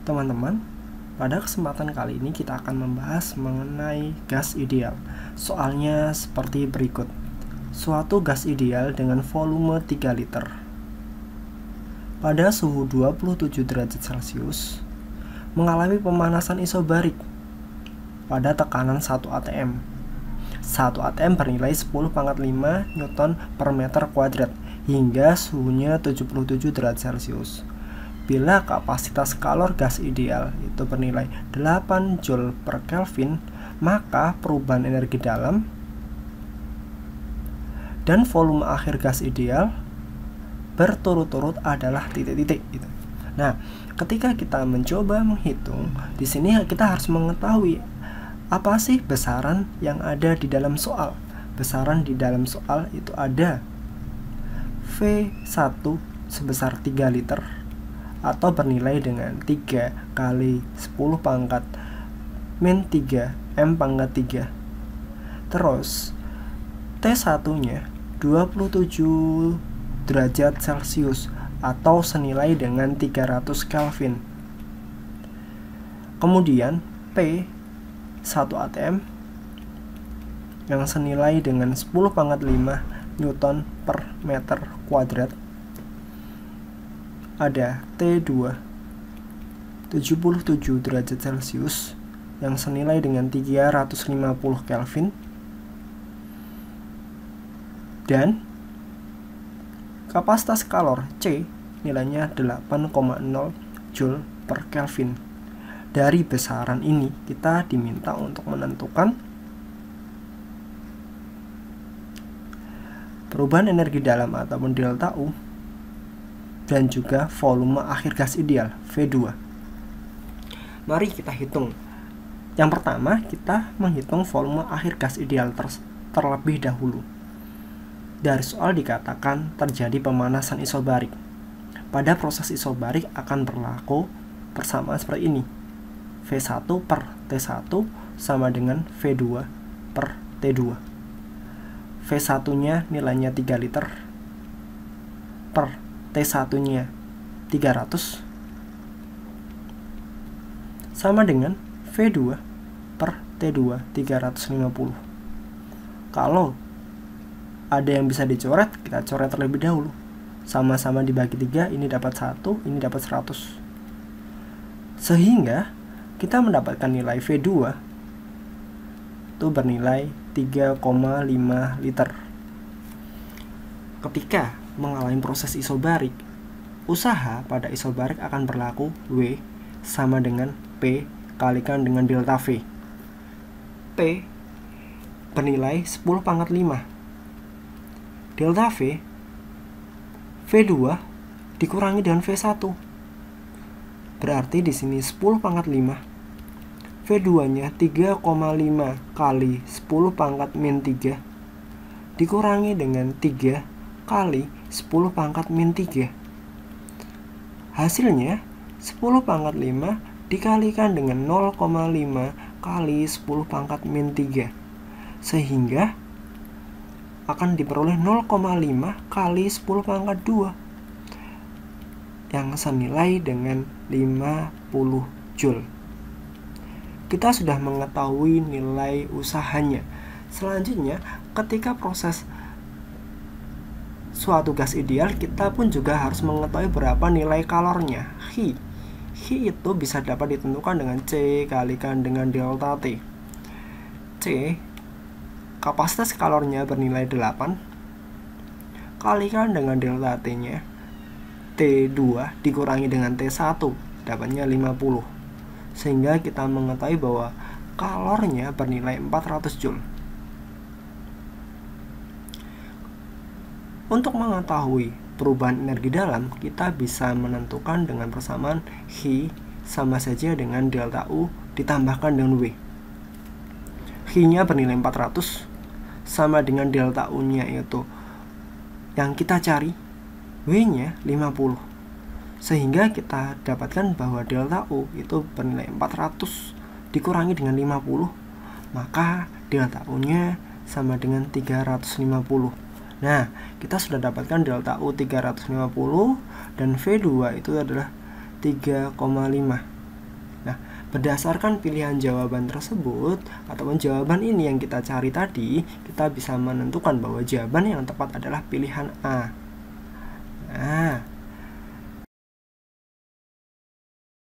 Teman-teman, pada kesempatan kali ini kita akan membahas mengenai gas ideal. Soalnya seperti berikut. Suatu gas ideal dengan volume 3 liter pada suhu 27 derajat Celcius mengalami pemanasan isobarik pada tekanan 1 atm. 1 atm bernilai 10⁵ Newton per meter kuadrat hingga suhunya 77 derajat Celcius. Bila kapasitas kalor gas ideal itu bernilai 8 Joule per Kelvin, maka perubahan energi dalam dan volume akhir gas ideal berturut-turut adalah titik-titik. Nah, ketika kita mencoba menghitung, di sini kita harus mengetahui apa sih besaran yang ada di dalam soal. Besaran di dalam soal itu ada V1 sebesar 3 liter atau bernilai dengan 3 kali 10⁻³ M⁻3. Terus T1 nya 27 derajat Celcius atau senilai dengan 300 Kelvin. Kemudian P 1 atm yang senilai dengan 10⁵ Newton per meter kuadrat. Ada T2 77 derajat Celcius yang senilai dengan 350 Kelvin dan kapasitas kalor C nilainya 8,0 Joule per Kelvin. Dari besaran ini kita diminta untuk menentukan perubahan energi dalam ataupun delta U dan juga volume akhir gas ideal V2. Mari kita hitung. Yang pertama, kita menghitung volume akhir gas ideal terlebih dahulu. Dari soal dikatakan terjadi pemanasan isobarik. Pada proses isobarik akan berlaku persamaan seperti ini. V1 per T1 sama dengan V2 per T2. V1 nya nilainya 3 liter per T1 nya 300 sama dengan V2 per T2 350. Kalau ada yang bisa dicoret, kita coret terlebih dahulu. Sama-sama dibagi 3, ini dapat 1, ini dapat 100. Sehingga kita mendapatkan nilai V2 itu bernilai 3,5 liter. Ketika mengalami proses isobarik, usaha pada isobarik akan berlaku W sama dengan P kalikan dengan delta V. P bernilai 10⁵. Delta V V2 dikurangi dengan V1. Berarti di sini 10⁵. V2 nya 3,5 kali 10⁻⁻³ dikurangi dengan 3 kali 10⁻⁻³. Hasilnya 10⁻⁵ dikalikan dengan 0,5 kali 10⁻⁻³ sehingga akan diperoleh 0,5 kali 10⁻², yang senilai dengan 50 Joule. Kita sudah mengetahui nilai usahanya. Selanjutnya, ketika proses suatu gas ideal, kita pun juga harus mengetahui berapa nilai kalornya. Hi itu bisa dapat ditentukan dengan C kalikan dengan delta T. C, kapasitas kalornya bernilai 8 kalikan dengan delta T nya T2 dikurangi dengan T1 dapatnya 50, sehingga kita mengetahui bahwa kalornya bernilai 400 Joule. Untuk mengetahui perubahan energi dalam, kita bisa menentukan dengan persamaan Hi sama saja dengan delta U ditambahkan dengan W. Hi-nya bernilai 400 sama dengan delta U-nya yaitu yang kita cari, W-nya 50. Sehingga kita dapatkan bahwa delta U itu bernilai 400 dikurangi dengan 50, maka delta U-nya sama dengan 350. Nah, kita sudah dapatkan delta U 350 dan V2 itu adalah 3,5. Berdasarkan pilihan jawaban tersebut, ataupun jawaban ini yang kita cari tadi, kita bisa menentukan bahwa jawaban yang tepat adalah pilihan A. Nah,